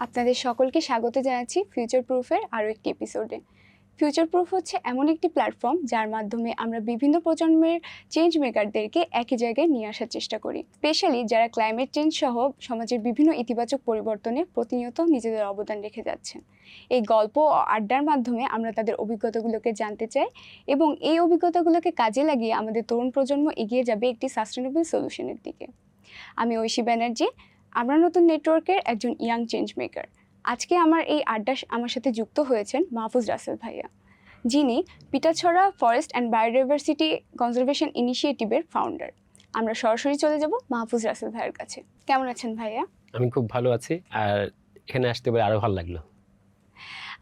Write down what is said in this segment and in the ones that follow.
আপনাদের সকলকে স্বাগত জানাচ্ছি ফিউচার প্রুফের আরও একটি এপিসোডে। ফিউচার প্রুফ হচ্ছে এমন একটি প্ল্যাটফর্ম যার মাধ্যমে আমরা বিভিন্ন প্রজন্মের চেঞ্জ মেকারদেরকে একই জায়গায় নিয়ে আসার চেষ্টা করি, স্পেশালি যারা ক্লাইমেট চেঞ্জ সহ সমাজের বিভিন্ন ইতিবাচক পরিবর্তনে প্রতিনিয়ত নিজেদের অবদান রেখে যাচ্ছেন। এই গল্প ও আড্ডার মাধ্যমে আমরা তাদের অভিজ্ঞতাগুলোকে জানতে চাই এবং এই অভিজ্ঞতাগুলোকে কাজে লাগিয়ে আমাদের তরুণ প্রজন্ম এগিয়ে যাবে একটি সাস্টেনেবল সলিউশনের দিকে। আমি ঐশী ব্যানার্জি, আমরা নতুন নেটওয়ার্কের একজন ইয়াং চেঞ্জ মেকার। আজকে আমার এই আড্ডা আমার সাথে যুক্ত হয়েছেন মাহফুজ রাসেল ভাইয়া, যিনি Pitachhara forest and biodiversity conservation ইনিশিয়েটিভের ফাউন্ডার। আমরা সরাসরি চলে যাব মাহফুজ রাসেল ভাইয়ের কাছে। কেমন আছেন ভাইয়া? আমি খুব ভালো আছি, আর এখানে আসতে পেরে আরো ভালো লাগলো।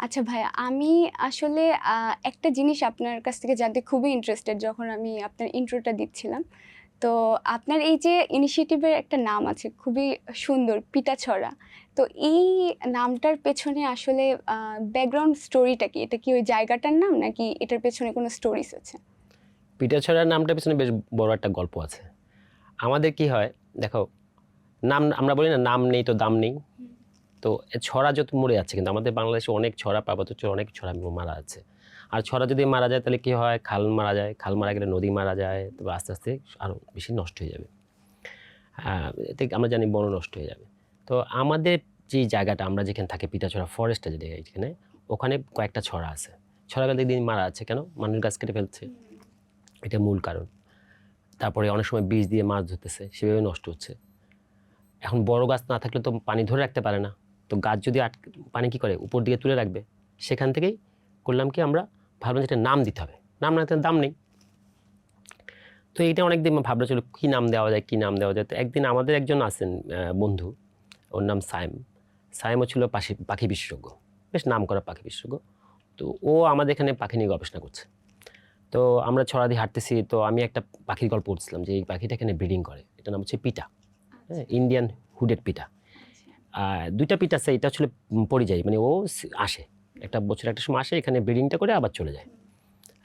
আচ্ছা ভাইয়া, আমি আসলে একটা জিনিস আপনার কাছ থেকে জানতে খুবই ইন্টারেস্টেড যখন আমি আপনার ইন্ট্রোটা দিচ্ছিলাম। তো আপনার এই যে ইনিশিয়েটিভের একটা নাম আছে খুবই সুন্দর, পিটাছড়া। তো এই নামটার পেছনে আসলে ব্যাকগ্রাউন্ড স্টোরিটা কি? এটা কি ওই জায়গাটার নাম নাকি এটার পেছনে কোনো স্টোরিজ আছে? পিটাছড়ার নামটার পিছনে বেশ বড় একটা গল্প আছে। আমাদের কি হয় দেখো, নাম আমরা বলি না নাম নেই তো দাম নেই। তো ছড়া যত মরে যাচ্ছে, কিন্তু আমাদের বাংলাদেশে অনেক ছড়া, পার্বত্য অনেক ছড়া মারা আছে। আর ছড়া যদি মারা যায় তাহলে কি হয়, খাল মারা যায়, খাল মারা গেলে নদী মারা যায়, তবে আস্তে আস্তে আরও বেশি নষ্ট হয়ে যাবে। এতে আমরা জানি বন নষ্ট হয়ে যাবে। তো আমাদের যে জায়গাটা আমরা যেখানে থাকি, পিটাছড়া ফরেস্টটা যেটা এখানে, ওখানে কয়েকটা ছড়া আছে। ছড়াগুলো দিন মারা আছে কেন? মানুষ গাছ কেটে ফেলছে, এটা মূল কারণ। তারপরে অনেক সময় বীজ দিয়ে মাছ ধরতেছে, সেভাবে নষ্ট হচ্ছে। এখন বড় গাছ না থাকলে তো পানি ধরে রাখতে পারে না, তো গাছ যদি পানি কী করে, উপর দিকে তুলে রাখবে। সেখান থেকেই করলাম কি, আমরা ভাবলাম যেটা নাম দিতে হবে, নাম না দাম নেই। তো এইটা অনেকদিন ভাবনা ছিল কী নাম দেওয়া যায়, কী নাম দেওয়া যায়। তো একদিন আমাদের একজন আছেন বন্ধু, ওর নাম সায়েম। সায়েমও ছিল পাখি বিশেষজ্ঞ, বেশ নাম করা পাখি বিশেষজ্ঞ। তো ও আমাদের এখানে পাখি নিয়ে গবেষণা করছে। তো আমরা ছড়া দিয়ে হাঁটতেছি, তো আমি একটা পাখির গল্প পড়ছিলাম যে এই পাখিটা এখানে ব্রিডিং করে, এটার নাম হচ্ছে পিটা, হ্যাঁ, ইন্ডিয়ান হুডেড পিটা। দুইটা পিটা আছে, এটা আসলে পরিযায়ী, মানে ও আসে একটা বছর একটা সময় আসে এখানে ব্রিডিংটা করে আবার চলে যায়,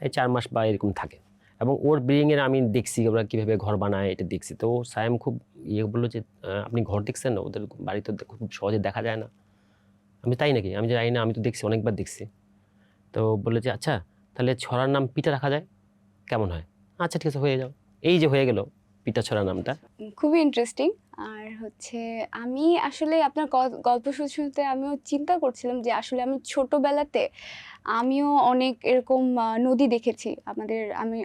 এই 4 মাস বা এরকম থাকে। এবং ওর ব্রিডিংয়ের আমি দেখছি ওরা কীভাবে ঘর বানায়, এটা দেখছি। তো সায়েম খুব বললো যে আপনি ঘর দেখছেন না, ওদের বাড়ি তো খুব সহজে দেখা যায় না। আমি তাই নাকি? আমি জানি না, আমি তো দেখছি, অনেকবার দেখছি। তো বললো যে আচ্ছা, তাহলে ছড়ার নাম পিটা রাখা যায়, কেমন হয়? আচ্ছা ঠিক আছে, হয়ে যাও। এই যে হয়ে গেল পিটাছড়া নামটা। খুবই ইন্টারেস্টিং। আর হচ্ছে আমি আসলে আপনার গল্প শুনতে আমিও চিন্তা করছিলাম যে আসলে আমি ছোটবেলাতে আমিও অনেক এরকম নদী দেখেছি।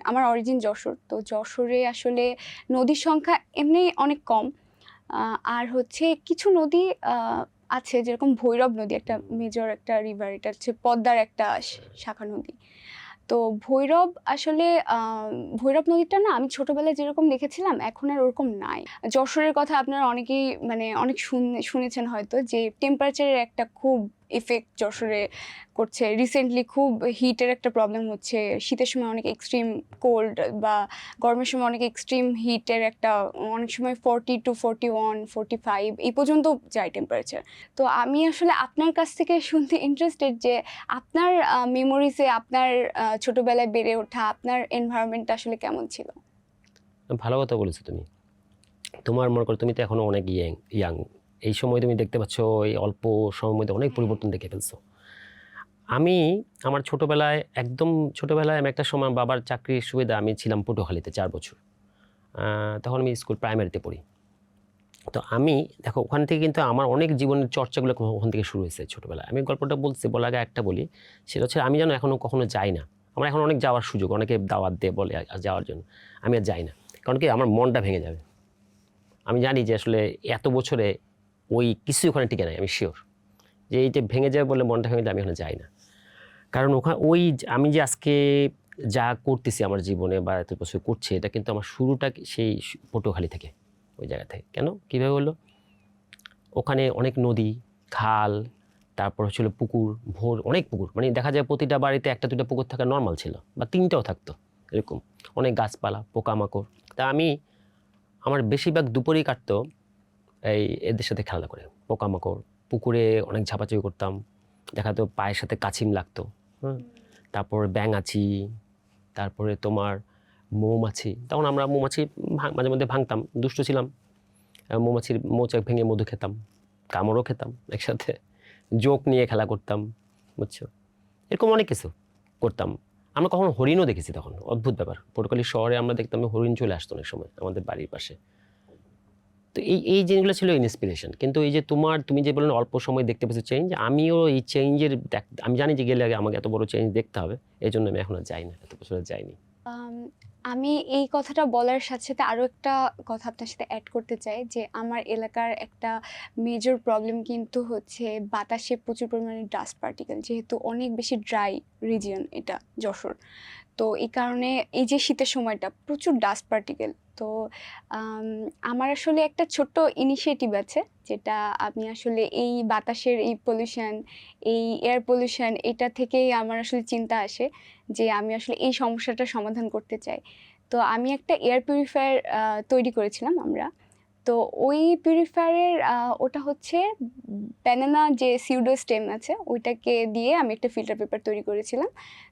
আমার অরিজিন যশোর, তো যশোরে আসলে নদীর সংখ্যা এমনি অনেক কম। আর হচ্ছে কিছু নদী আছে, যেরকম ভৈরব নদী একটা মেজর একটা রিভার, এটা হচ্ছে পদ্মার একটা শাখা নদী। তো ভৈরব নদীটা না, আমি ছোটবেলায় যেরকম দেখেছিলাম এখন আর ওরকম নাই। যশোরের কথা আপনারা অনেকেই অনেক শুনেছেন হয়তো, যে টেম্পারেচারের একটা খুব এফেক্ট যশোরে করছে। রিসেন্টলি খুব হিটের একটা প্রবলেম হচ্ছে, শীতের সময় অনেক এক্সট্রিম কোল্ড বা গরমের সময় অনেক এক্সট্রিম হিটের একটা, অনেক সময় 40 to 41, 45 এই পর্যন্ত যায় টেম্পারেচার। তো আমি আসলে আপনার কাছ থেকে শুনতে ইন্টারেস্টেড যে আপনার মেমোরিজে আপনার ছোটবেলায় বেড়ে ওঠা আপনার এনভায়রনমেন্টটা আসলে কেমন ছিল? ভালো কথা বলেছো তুমি। তোমার মনে করো তুমি তো এখনো অনেক ইয়াং, এই সময় তুমি দেখতে পাচ্ছ এই অল্প সময়ের মধ্যে অনেক পরিবর্তন দেখে ফেলছো। আমার ছোটবেলায় আমি একটা সময় বাবার চাকরির সুবিধা আমি ছিলাম পটুয়াখালীতে 4 বছর। তখন আমি স্কুল প্রাইমারিতে পড়ি। তো আমি দেখো ওখান থেকে কিন্তু আমার অনেক জীবনের চর্চাগুলো ওখান থেকে শুরু হয়েছে ছোটবেলায়। আমি গল্পটা বলার আগে একটা বলি, সেটা হচ্ছে আমি যেন এখনো কখনো যাই না। আমার এখন অনেক যাওয়ার সুযোগ, অনেকে দাওয়াত দিয়ে বলে যাওয়ার জন্য, আমি আর যাই না। কারণ কি, আমার মনটা ভেঙে যাবে। আমি জানি যে আসলে এত বছরে ওই কিছু ওখানে টিকে নাই, আমি শিওর যে এই যে ভেঙে যাবে বলে মনটা ভেঙে যাবে, আমি ওখানে যাই না। কারণ ওখানে আমি যে আজকে যা করতেছি আমার জীবনে বা এত বছর করছি, এটা কিন্তু আমার শুরুটা সেই পটুয়াখালী থেকে, ওই জায়গা থেকে। কেন, কীভাবে হলো? ওখানে অনেক নদী, খাল, তারপর হচ্ছিল পুকুর, অনেক পুকুর, মানে দেখা যায় প্রতিটা বাড়িতে 1-2টা পুকুর থাকা নর্মাল ছিল, বা 3টাও থাকতো এরকম। অনেক গাছপালা, পোকামাকড়। তা আমার বেশিরভাগ দুপুরেই কাটতো এদের সাথে খেলা করে, পোকামাকড়। পুকুরে অনেক ঝাপাঝাপি করতাম, দেখাতো পায়ের সাথে কাছিম লাগতো। তারপর ব্যাঙাচি, তারপরে তোমার মৌমাছি। তখন আমরা মৌমাছি মাঝে মধ্যে ভাঙতাম, দুষ্ট ছিলাম। মৌমাছির মৌচাক ভেঙে মধু খেতাম, কামড়ও খেতাম একসাথে। জোক নিয়ে খেলা করতাম, বুঝছো, এরকম অনেক কিছু করতাম। আমরা কখনো হরিণও দেখেছি তখন, অদ্ভুত ব্যাপার। পটুয়াখালী শহরে আমরা দেখতাম হরিণ চলে আসতো অনেক সময় আমাদের বাড়ির পাশে। তো এই জিনিসগুলো ছিল ইন্সপিরেশন। কিন্তু এই যে তুমি যে বললেন অল্প সময় দেখতে পেয়েছো চেঞ্জ, আমিও এই চেঞ্জের আমি জানি যে গেলে আগে আমাকে এত বড় চেঞ্জ দেখতে হবে, এই জন্য আমি এখন আর যাই না, এত বছর আর যাইনি। আম, আমি এই কথাটা বলার সাথে সাথে আরো একটা কথা আপনার সাথে অ্যাড করতে চাই, যে আমার এলাকার একটা মেজর প্রবলেম কিন্তু হচ্ছে বাতাসে প্রচুর পরিমাণে ডাস্ট পার্টিকেল, যেহেতু অনেক বেশি ড্রাই রিজিয়ন এটা যশোর। তো এই কারণে এই যে শীতের সময়টা প্রচুর ডাস্ট পার্টিকেল। তো আম, আমার আসলে একটা ছোট্ট ইনিশিয়েটিভ আছে, যেটা আমি আসলে এই বাতাসের এই পলিউশন, এই এয়ার পলিউশন, এটা থেকেই আমার আসলে চিন্তা আসে যে আমি আসলে এই সমস্যাটার সমাধান করতে চাই। তো আমি একটা এয়ার পিউরিফায়ার তৈরি করেছিলাম আমরা। তো ওই পিউরিফায়ারের ওটা হচ্ছে ব্যানানা যে সিউডো স্টেম আছে ওইটাকে দিয়ে আমি একটা ফিল্টার পেপার তৈরি করেছিলাম।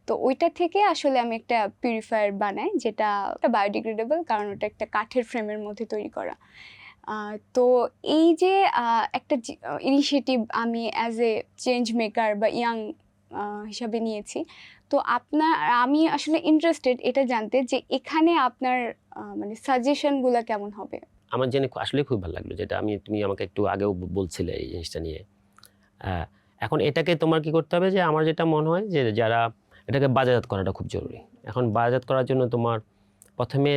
তো ওইটা থেকে আসলে আমি একটা পিউরিফায়ার বানাই, যেটা বায়োডিগ্রেডেবল, কারণ ওটা একটা কাঠের ফ্রেমের মধ্যে তৈরি করা। তো এই যে একটা ইনিশিয়েটিভ আমি অ্যাজ এ চেঞ্জ মেকার বা ইয়াং হিসাবে নিয়েছি। তো আমি আসলে ইন্টারেস্টেড এটা জানতে যে এখানে আপনার মানে সাজেশনগুলো কেমন হবে। আমার জেনে আসলে খুব ভালো লাগলো, যেটা তুমি আমাকে একটু আগেও বলছিলে এই জিনিসটা নিয়ে। এখন এটাকে তোমার কি করতে হবে, যে আমার যেটা মনে হয় যে যারা এটাকে বাজারজাত করাটা খুব জরুরি। এখন বাজারজাত করার জন্য প্রথমে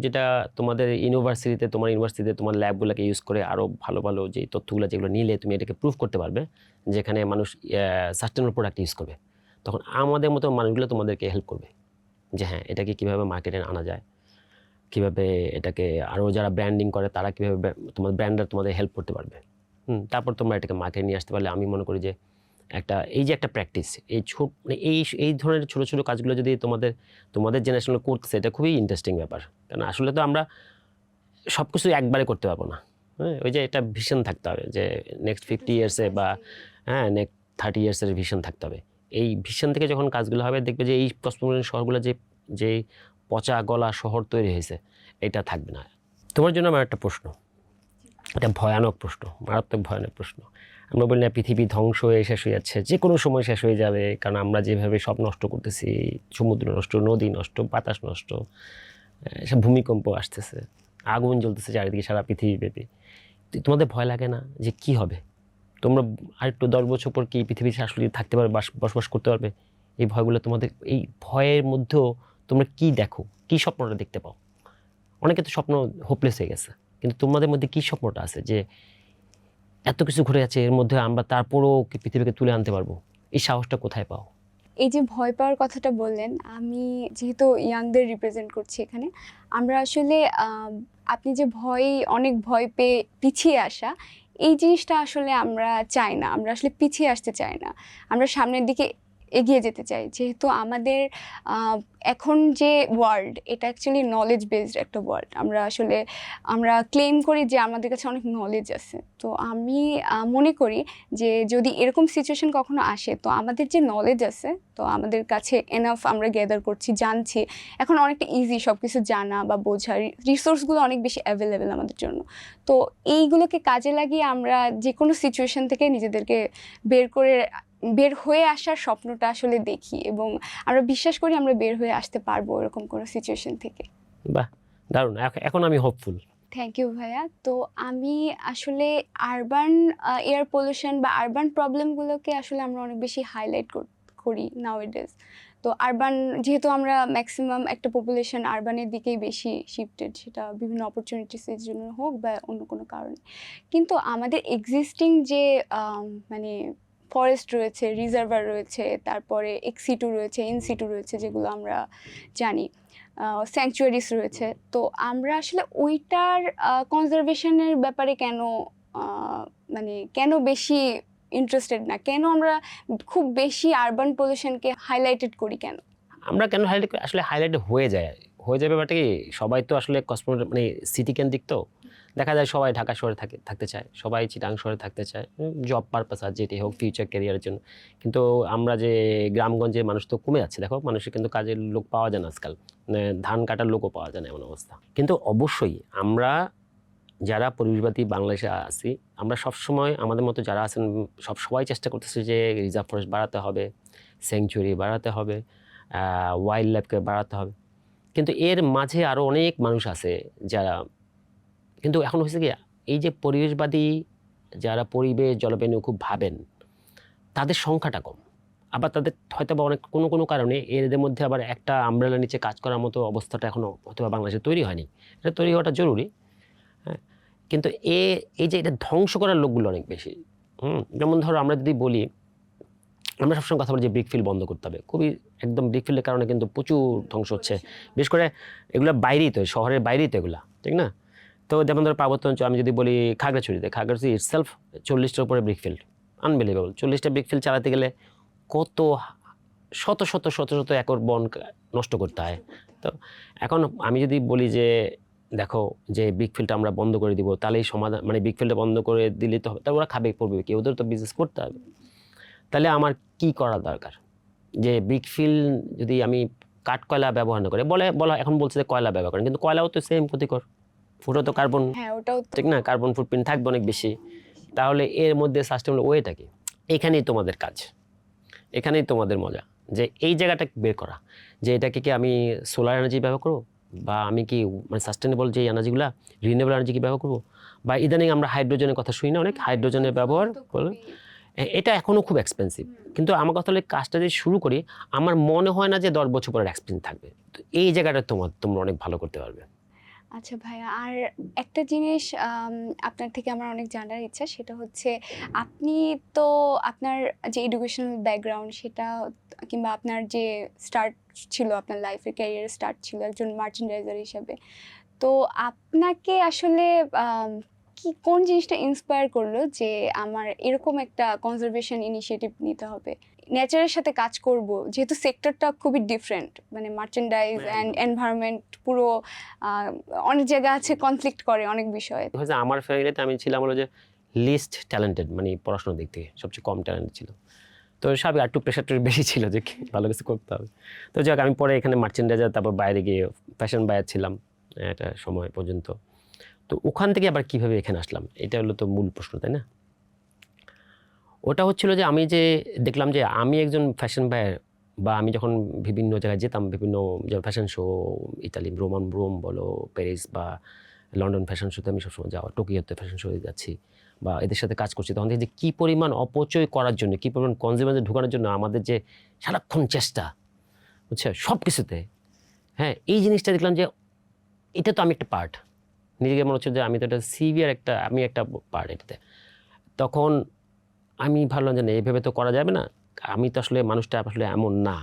যেটা তোমাদের ইউনিভার্সিটিতে তোমার ল্যাবগুলোকে ইউজ করে আরও ভালো ভালো যে তথ্যগুলো যেগুলো নিলে তুমি এটাকে প্রুভ করতে পারবে, যেখানে মানুষ সাস্টেনেবল প্রোডাক্ট ইউজ করবে, তখন আমাদের মতো মানুষগুলো তোমাদেরকে হেল্প করবে যে হ্যাঁ এটাকে কীভাবে মার্কেটে আনা যায়, কীভাবে এটাকে আরও যারা ব্র্যান্ডিং করে তারা কীভাবে তোমার ব্র্যান্ডার তোমাদের হেল্প করতে পারবে। তারপর তোমরা এটাকে মার্কেটে নিয়ে আসতে পারলে আমি মনে করি যে এই যে একটা প্র্যাকটিস, এই ধরনের ছোটো ছোটো কাজগুলো যদি তোমাদের জেনারেশনে করতেছে, এটা খুবই ইন্টারেস্টিং ব্যাপার। কারণ আসলে তো আমরা সব কিছু একবারে করতে পারবো না। হ্যাঁ, ওই যে একটা ভিশন থাকতে হবে যে নেক্সট 50 ইয়ার্সে বা নেক্সট 30 ইয়ার্সের ভিশন থাকতে হবে। এই ভিশন থেকে যখন কাজগুলো হবে দেখবে যে এই কসমোপলিটন শহরগুলো যে পচা গলা শহর তৈরি হয়েছে, এটা থাকবে না। তোমার জন্য আমার একটা প্রশ্ন, এটা ভয়ানক প্রশ্ন, মারাত্মক ভয়ানক প্রশ্ন। আমরা বলি না পৃথিবী ধ্বংস হয়ে শেষ হয়ে যাচ্ছে, যে কোনো সময় শেষ হয়ে যাবে, কারণ আমরা যেভাবে সব নষ্ট করতেছি, সমুদ্র নষ্ট, নদী নষ্ট, বাতাস নষ্ট, সব ভূমিকম্প আসতেছে, আগুন জ্বলতেছে চারিদিকে সারা পৃথিবীব্যাপী। তোমাদের ভয় লাগে না যে কি হবে? তোমরা আরেকটু 10 বছর পর কি পৃথিবীতে আসলে থাকতে পারবে, বসবাস করতে পারবে? এই ভয়গুলো তোমাদের, এই ভয়ের মধ্যেও তোমরা কি দেখো, কি স্বপ্নটা দেখতে পাও? অনেকে তো স্বপ্ন হোপলেস হয়ে গেছে, কিন্তু তোমাদের মধ্যে কি স্বপ্নটা আছে যে এত কিছু ঘটে যাচ্ছে, এর মধ্যে আমরা তারপরও কি পৃথিবীকে তুলে আনতে পারবো? এই সাহসটা কোথায় পাও? এই যে ভয় পাওয়ার কথাটা বললেন, আমি যেহেতু ইয়াংদের রিপ্রেজেন্ট করছি এখানে, আমরা আসলে আপনি যে অনেক ভয় পেয়ে পিছিয়ে আসা, এই জিনিসটা আসলে আমরা চাই না। আমরা আসলে পিছিয়ে আসতে চাই না, আমরা সামনের দিকে এগিয়ে যেতে চাই। যেহেতু আমাদের এখন যে ওয়ার্ল্ড, এটা অ্যাকচুয়ালি নলেজ বেসড একটা ওয়ার্ল্ড। আমরা ক্লেম করি যে আমাদের কাছে অনেক নলেজ আছে। তো আমি মনে করি যে যদি এরকম সিচুয়েশন কখনো আসে, তো আমাদের যে নলেজ আছে, তো আমাদের কাছে এনাফ আমরা গ্যাদার করছি, জানছি, এখন অনেকটা ইজি সব কিছু জানা বা বোঝা, রিসোর্সগুলো অনেক বেশি অ্যাভেলেবেল আমাদের জন্য। তো এইগুলোকে কাজে লাগিয়ে আমরা যে কোনো সিচুয়েশন থেকে নিজেদেরকে বের হয়ে আসার স্বপ্নটা আসলে দেখি, এবং আমরা বিশ্বাস করি আমরা বের হয়ে আসতে পারবো এরকম কোনো সিচুয়েশন থেকে। বাহ, দারুণ। এখন আমি হোপফুল। থ্যাংক ইউ ভাইয়া। তো আমি আসলে আরবান এয়ার পলিউশন বা আরবান প্রবলেমগুলোকে আসলে আমরা অনেক বেশি হাইলাইট করি নাওএডেজ। তো আরবান, যেহেতু আমরা ম্যাক্সিমাম একটা পপুলেশন আরবানের দিকেই বেশি শিফটেড, সেটা বিভিন্ন অপরচুনিটিসের জন্য হোক বা অন্য কোনো কারণে। কিন্তু আমাদের এক্সিস্টিং যে মানে ফরেস্ট রয়েছে, রিজার্ভার রয়েছে, তারপরে এক্সিটু রয়েছে, ইনসিটু রয়েছে, যেগুলো আমরা জানি, স্যাংচুয়ারিস রয়েছে। তো আমরা আসলে ওইটার কনজারভেশনের ব্যাপারে কেন বেশি ইন্টারেস্টেড না, কেন আমরা খুব বেশি আরবান পলিউশনকে হাইলাইটেড করি কেন? আমরা কেন হাইলাইট করি? আসলে হাইলাইট হয়ে যায় ব্যাপারটা কি, সবাই তো আসলে মানে সিটি কেন্দ্রিক, তো দেখা যায় সবাই ঢাকা শহরে থাকতে চায়, সবাই চিটাং শহরে থাকতে চায়, জব পারপাস আর যেটাই হোক, ফিউচার ক্যারিয়ারের জন্য। কিন্তু আমরা যে গ্রামগঞ্জে মানুষ তো কমে যাচ্ছে, দেখো মানুষের কিন্তু কাজের লোক পাওয়া যায় না আজকাল, মানে ধান কাটার লোকও পাওয়া যায় না এমন অবস্থা। কিন্তু অবশ্যই আমরা যারা পরিবেশবাদী বাংলাদেশে আছি, আমরা সবসময় আমাদের মতো যারা আছেন সবাই চেষ্টা করতেছি যে রিজার্ভ ফরেস্ট বাড়াতে হবে, স্যাংচুয়ারি বাড়াতে হবে, ওয়াইল্ড লাইফকে বাড়াতে হবে। কিন্তু এর মাঝে আরও অনেক মানুষ আছে যারা, কিন্তু এখন হয়েছে কি, এই যে পরিবেশবাদী যারা পরিবেশ জলবায়ু নিয়ে খুব ভাবেন, তাদের সংখ্যাটা কম। আবার তাদের হয়তো বা অনেক কোনো কারণে এদের মধ্যে আবার একটা আমব্রেলার নিচে কাজ করার মতো অবস্থাটা এখনও হয়তো বা বাংলাদেশে তৈরি হয়নি। এটা তৈরি হওয়াটা জরুরি, হ্যাঁ। কিন্তু এই যে এটা ধ্বংস করার লোকগুলো অনেক বেশি। যেমন ধরো আমরা যদি বলি, আমরা সবসময় কথা বলি যে ব্রিকফিল্ড বন্ধ করতে হবে, খুবই একদম ব্রিকফিল্ডের কারণে কিন্তু প্রচুর ধ্বংস হচ্ছে। বিশেষ করে এগুলো বাইরেই তো, শহরের বাইরেই তো এগুলা, ঠিক না? তো যেমন ধরো পার্বত্য অঞ্চল, আমি যদি বলি খাগড়াছড়িতে ইটসেলফ 40টার উপরে ব্রিকফিল্ড, আনবিলিভেবল। 40টা ব্রিকফিল্ড চালাতে গেলে কত শত শত শত শত একর বন নষ্ট করতে হয়। তো এখন আমি যদি বলি যে দেখো যে ব্রিকফিল্ডটা আমরা বন্ধ করে দিব, তাহলেই সমাধান, মানে ব্রিকফিল্ডটা বন্ধ করে দিলে তো হবে, তা ওরা খাবে পড়বে কি? ওদের তো বিজনেস করতে হবে। তাহলে আমার কি করা দরকার? যে ব্রিকফিল্ড যদি আমি কাঠ কয়লা ব্যবহার না করে, বলা এখন বলছে যে কয়লা ব্যবহার করেন, কিন্তু কয়লাও তো সেম ক্ষতিকর, ওটা তো কার্বন, হ্যাঁ ওটাও ঠিক না? কার্বন ফুটপ্রিন্ট থাকবে অনেক বেশি। তাহলে এর মধ্যে সাস্টেনেবল ওয়েটা কি? এখানেই তোমাদের কাজ, এখানেই তোমাদের মজা, যে এই জায়গাটা বের করা, যে এটাকে কি আমি সোলার এনার্জি ব্যবহার করবো, বা আমি কি মানে সাস্টেনেবল যে এনার্জিগুলো রিনিউয়েবল এনার্জি কি ব্যবহার করবো, বা ইদানিং আমরা হাইড্রোজেনের কথা শুনি না, অনেক হাইড্রোজেনের ব্যবহার করলে এটা এখনও খুব এক্সপেন্সিভ। কিন্তু আমার কথা হলে কাজটা যদি শুরু করি, আমার মনে হয় না যে 10 বছর পরে এক্সপেন্স থাকবে। তো এই জায়গাটা তোমরা অনেক ভালো করতে পারবে। আচ্ছা ভাইয়া, আর একটা জিনিস আপনার থেকে আমার অনেক জানার ইচ্ছা, সেটা হচ্ছে আপনি তো আপনার যে এডুকেশনাল ব্যাকগ্রাউন্ড সেটা, কিংবা আপনার যে স্টার্ট ছিল, আপনার লাইফের ক্যারিয়ারের স্টার্ট ছিল একজন মার্চেন্ডাইজার হিসেবে, তো আপনাকে আসলে কোন জিনিসটা ইন্সপায়ার করলো যে আমার এরকম একটা কনজারভেশন ইনিশিয়েটিভ নিতে হবে, নেচারের সাথে কাজ করব, যেহেতু সেক্টরটা খুবই ডিফারেন্ট, মানে মার্চেন্ডাইজ অ্যান্ড এনভায়রনমেন্ট পুরো অনেক জায়গা আছে, কনফ্লিক্ট করে অনেক বিষয়ে। হচ্ছে আমার ফ্যামিলিতে আমি ছিলাম হলো যে লিস্ট ট্যালেন্টেড, মানে পড়াশোনার দিক থেকে সবচেয়ে কম ট্যালেন্ট ছিল। তো সবই একটু প্রেশারটা বেশি ছিল যে ভালো কিছু করতে হবে। তো যাক, আমি পরে এখানে মার্চেন্ডাইজার, তারপর বাইরে গিয়ে ফ্যাশন বায়ার ছিলাম একটা সময় পর্যন্ত। তো ওখান থেকে আবার কিভাবে এখানে আসলাম, এটা হলো তো মূল প্রশ্ন, তাই না? ওটা হচ্ছিল যে আমি যে দেখলাম যে আমি একজন ফ্যাশন বায়ার, বা আমি যখন বিভিন্ন জায়গায় যেতাম, বিভিন্ন ফ্যাশন শো, ইতালি রোম বলো, প্যারিস বা লন্ডন ফ্যাশন শোতে আমি সবসময় যাওয়া, টোকিওতে ফ্যাশন শোতে যাচ্ছি বা এদের সাথে কাজ করছি, তখন দেখি যে কী পরিমাণ অপচয় করার জন্য, কী পরিমাণ কনজিউমারদের ঢোকানোর জন্য আমাদের যে সারাক্ষণ চেষ্টা, বুঝছে, সব কিছুতে। হ্যাঁ, এই জিনিসটা দেখলাম যে এটা তো আমি একটা পার্ট, নিজেকে মনে হচ্ছে যে আমি তো একটা সিভিয়ার আমি একটা পার্ট এটাতে। তখন আমি ভাবলাম যে না, এইভাবে তো করা যাবে না, আমি তো আসলে মানুষটা আসলে এমন না।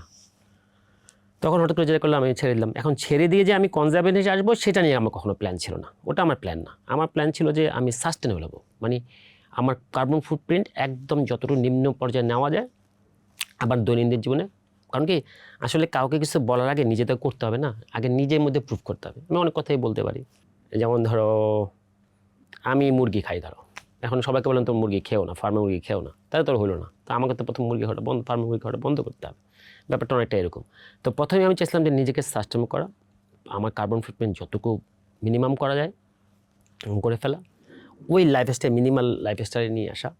তখন হঠাৎ করে যেটা করলাম, আমি ছেড়ে দিলাম। এখন ছেড়ে দিয়ে যে আমি কনজারভেটিভ আসবো, সেটা নিয়ে আমার কখনো প্ল্যান ছিল না, ওটা আমার প্ল্যান না। আমার প্ল্যান ছিল যে আমি সাস্টেনেবল হবো, মানে আমার কার্বন ফুটপ্রিন্ট একদম যতটুকু নিম্ন পর্যায়ে নেওয়া যায় আবার দৈনন্দিন জীবনে। কারণ কি, আসলে কাউকে কিছু বলার আগে নিজে তো করতে হবে না, আগে নিজের মধ্যে প্রুভ করতে হবে। আমি অনেক কথাই বলতে পারি, যেমন ধরো আমি মুরগি খাই, ধরো এখন সবাইকে বললাম তো মুরগি খেও না, ফার্মের মুরগি খেও না, তাহলে তো হলো না। তো আমাকে তো প্রথম মুরগি খাওয়াটা ফার্মের মুরগি খাওয়াটা বন্ধ করতে হবে। ব্যাপারটা অনেকটা এরকম। তো প্রথমে আমি চেয়েছিলাম যে নিজেকে সাস্টেনেবল করা, আমার কার্বন ফুটপ্রিন্ট যতটুকু মিনিমাম করা যায় করে ফেলা, ওই লাইফস্টাইল, মিনিমাল লাইফস্টাইলে নিয়ে আসা,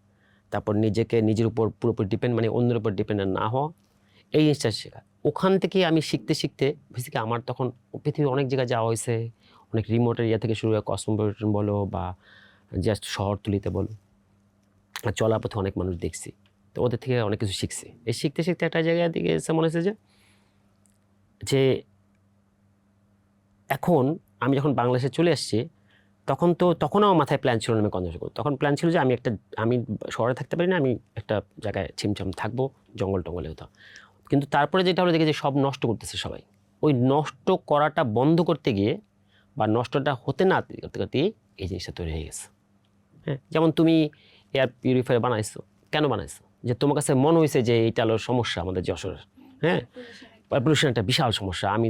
তারপর নিজেকে নিজের উপর পুরোপুরি ডিপেন্ড, মানে অন্যের উপর ডিপেন্ডেন্ট না হওয়া, এই জিনিসটা শেখা। ওখান থেকে আমি শিখতে শিখতে বেসিক্যালি আমার তখন পৃথিবীর অনেক জায়গায় যাওয়া হয়েছে, অনেক রিমোট এরিয়া থেকে শুরু করে কসমোপলিটন বলো বা জাস্ট শহরতলিতে বলো, চলার পথে অনেক মানুষ দেখছি, তো ওদের থেকে অনেক কিছু শিখছি। এই শিখতে শিখতে একটা জায়গায় দিকে এসে মনে হয়েছে যে এখন আমি যখন বাংলাদেশে চলে এসেছি, তখনও আমার মাথায় প্ল্যান ছিল না আমি কনজার্ভেশন করবো। তখন প্ল্যান ছিল যে আমি শহরে থাকতে পারি না, আমি একটা জায়গায় ছিমছাম থাকবো, জঙ্গল টঙ্গলে হতো। কিন্তু তারপরে যেটা হলো, দেখি যে সব নষ্ট করতেছে সবাই। ওই নষ্ট করাটা বন্ধ করতে গিয়ে বা নষ্টটা হতে না করতে করতে এই জিনিসটা তৈরি হয়ে গেছে। হ্যাঁ, যেমন তুমি এয়ার পিউরিফায়ার বানাইছো, কেন বানাইছো? যে তোমার কাছে মনে হয়েছে যে এইটা হলো সমস্যা আমাদের যশোরের, হ্যাঁ, পলিউশন একটা বিশাল সমস্যা, আমি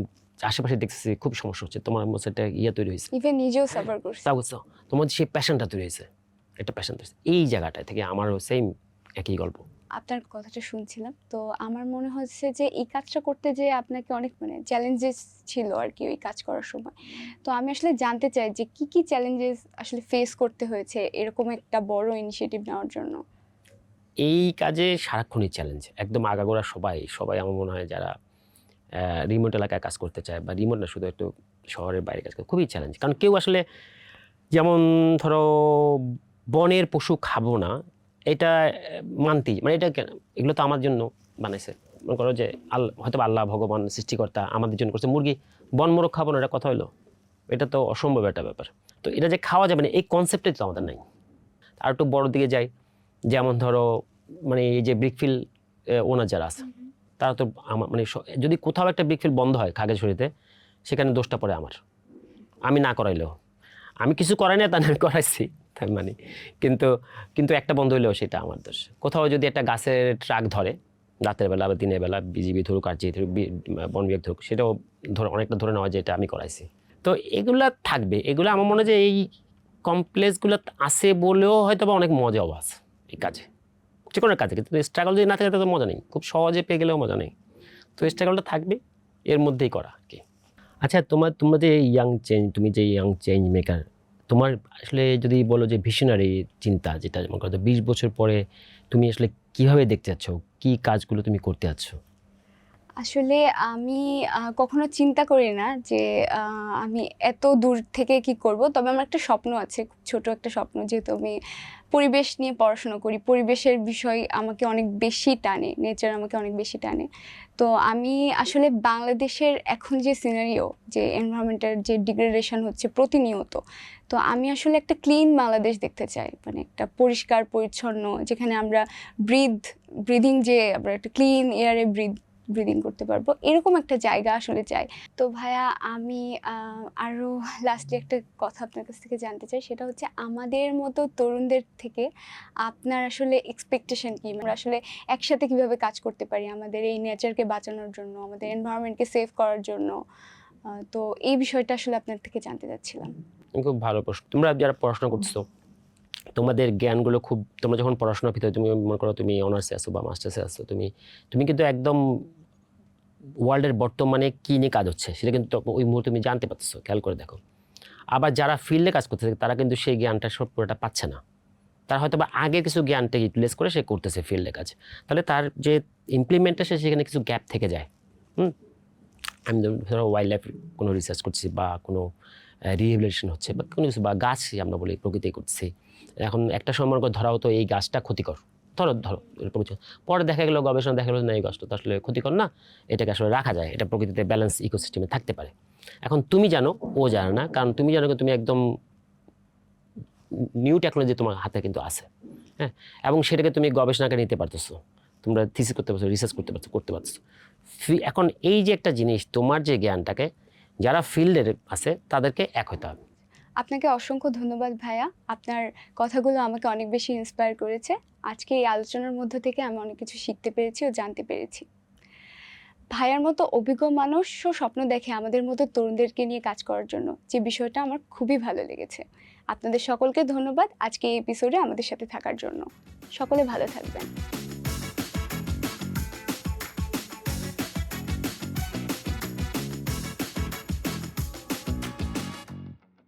আশেপাশে দেখতেছি খুব সমস্যা হচ্ছে, তোমার মধ্যে একটা তৈরি হয়েছে, ইভেন নিজেও সাফার করছি। তা বুঝছো, তোমার সেই প্যাশনটা তৈরি হয়েছে, একটা প্যাশন তৈরি হয়েছে। এই জায়গাটা থেকে আমারও সেম একই গল্প। আপনার কথাটা শুনছিলাম, তো আমার মনে হচ্ছে যে এই কাজটা করতে যে আপনাকে অনেক চ্যালেঞ্জেস ছিল আর কি ওই কাজ করার সময়। তো আমি আসলে জানতে চাই যে কি কি চ্যালেঞ্জেস আসলে ফেস করতে হয়েছে এরকম একটা বড় ইনিশিয়েটিভ নেওয়ার জন্য। এই কাজে সারাক্ষণই চ্যালেঞ্জ, একদম আগাগোড়া সবাই সবাই আমার মনে হয় যারা রিমোট এলাকায় কাজ করতে চায় বা রিমোট না শুধু একটু শহরের বাইরে কাজ করে, খুবই চ্যালেঞ্জ। কারণ কেউ আসলে যেমন ধরো বনের পশু খাবো না, এটা মানতেই এটা এগুলো তো আমার জন্য বানাইছে। মনে করো যে হয়তো আল্লাহ ভগবান সৃষ্টিকর্তা আমাদের জন্য করছে মুরগি, বনমোরগ খাবো না, এটা কথা হলো? এটা তো অসম্ভব একটা ব্যাপার। তো এটা যে খাওয়া যাবে না এই কনসেপ্টটাই তো আমাদের নাই। আর একটু বড় দিকে যাই, যেমন ধরো এই যে ব্রিকফিল ওনার যারা আছে তারা তো আমার যদি কোথাও একটা ব্রিকফিল বন্ধ হয় খাগড়াছড়িতে, সেখানে দোষটা পড়ে আমার, আমি না করাইলেও। আমি কিছু করাই না তা আমি করাইছি তার কিন্তু কিন্তু একটা বন্ধ হইলেও সেটা আমার দোষ। কোথাও যদি একটা গাছের ট্রাক ধরে রাতের বেলা বা দিনের বেলা, বিজিবি ধরুক আর যে ধরুক বন বিভাগ ধরুক, সেটাও অনেকটা ধরে নেওয়া যে এটা আমি করাইছি। তো এগুলা থাকবে, এগুলো আমার মনে হয় যে এই কমপ্লেক্সগুলো আছে বলেও হয়তো বা অনেক মজাও আছে এই কাজে, যে কোনো কাজে। কিন্তু স্ট্রাগল যদি না থাকে তাহলে মজা নেই, খুব সহজে পেয়ে গেলেও মজা নেই। তো স্ট্রাগলটা থাকবে, এর মধ্যেই করা আর কি। আচ্ছা, তোমরা যে তুমি যে ইয়াং চেঞ্জ মেকার, তোমার আসলে যদি বলো যে ভিশনারি চিন্তা, যেটা মনে করো 20 বছর পরে তুমি আসলে কিভাবে দেখতে চাচ্ছ, কি কাজগুলো তুমি করতে চাচ্ছ? আসলে আমি কখনো চিন্তা করি না যে আমি এত দূর থেকে কি করব। তবে আমার একটা স্বপ্ন আছে, খুব ছোট একটা স্বপ্ন। যেহেতু আমি পরিবেশ নিয়ে পড়াশোনা করি, পরিবেশের বিষয় আমাকে অনেক বেশি টানে, নেচার আমাকে অনেক বেশি টানে। তো আমি আসলে বাংলাদেশের এখন যে সিনারিও, যে এনভায়রনমেন্টের যে ডিগ্রেডেশন হচ্ছে প্রতিনিয়ত, তো আমি আসলে একটা ক্লিন বাংলাদেশ দেখতে চাই। একটা পরিষ্কার পরিচ্ছন্ন, যেখানে আমরা ব্রিদিং, যে আমরা একটা ক্লিন এয়ারে ব্রিদিং করতে পারবো, এরকম একটা জায়গা আসলে চাই। তো ভাইয়া, আমি আরও লাস্টলি একটা কথা আপনার কাছ থেকে জানতে চাই, সেটা হচ্ছে আমাদের মতো তরুণদের থেকে আপনার আসলে এক্সপেকটেশন কি? আমরা আসলে একসাথে কিভাবে কাজ করতে পারি আমাদের এই নেচারকে বাঁচানোর জন্য, আমাদের এনভায়রনমেন্টকে সেভ করার জন্য? তো এই বিষয়টা আসলে আপনার থেকে জানতে চাচ্ছিলাম। খুব ভালো প্রশ্ন। তোমরা যারা পড়াশোনা করছো, তোমাদের জ্ঞানগুলো খুব, তোমরা যখন পড়াশোনার ভিতরে তুমি মনে করো তুমি অনার্সে আসো বা মাস্টার্সে আসো, তুমি কিন্তু একদম ওয়ার্ল্ডের বর্তমানে কী নিয়ে কাজ হচ্ছে সেটা কিন্তু ওই মুহূর্তে তুমি জানতে পারছো, খেয়াল করে দেখো। আবার যারা ফিল্ডে কাজ করতেছে তারা কিন্তু সেই জ্ঞানটা সব পুরোটা পাচ্ছে না। তার হয়তো বা আগে কিছু জ্ঞানটা ইউটিলাইজ করে সে করতেছে ফিল্ডে কাজ, তাহলে তার যে ইমপ্লিমেন্টেশন সেখানে কিছু গ্যাপ থেকে যায়। আমি ধরো ওয়াইল্ড লাইফ কোনো রিসার্চ করছি বা কোনো রিহেবিলিটেশন হচ্ছে বা কোনো কিছু, বা গাছ আমরা বলি প্রকৃতি করছি, এখন একটা সময় ধরা হতো এই গাছটা ক্ষতিকর, ধরো এরকম কিছু, পরে দেখা গেলো গবেষণা দেখা গেলো না এই গাছটা তো আসলে ক্ষতিকর না, এটাকে আসলে রাখা যায়, এটা প্রকৃতিতে ব্যালেন্স ইকোসিস্টেমে থাকতে পারে। এখন তুমি জানো, ও জানে না, কারণ তুমি জানো তুমি একদম নিউ টেকনোলজি তোমার হাতে কিন্তু আছে, হ্যাঁ, এবং সেটাকে তুমি গবেষণাকে নিতে পারতেছো, তোমরা থিসিস করতে পারছো, রিসার্চ করতে পারছো। এখন এই যে একটা জিনিস, তোমার যে জ্ঞানটাকে যারা ফিল্ডের আছে তাদেরকে এক হতে হবে। আপনাকে অসংখ্য ধন্যবাদ ভাইয়া, আপনার কথাগুলো আমাকে অনেক বেশি ইন্সপায়ার করেছে। আজকে এই আলোচনার মধ্য থেকে আমি অনেক কিছু শিখতে পেরেছি ও জানতে পেরেছি। ভাইয়ার মতো অভিজ্ঞ মানুষও স্বপ্ন দেখে আমাদের মতো তরুণদেরকে নিয়ে কাজ করার জন্য, যে বিষয়টা আমার খুবই ভালো লেগেছে। আপনাদের সকলকে ধন্যবাদ আজকে এই এপিসোডে আমাদের সাথে থাকার জন্য। সকলে ভালো থাকবেন।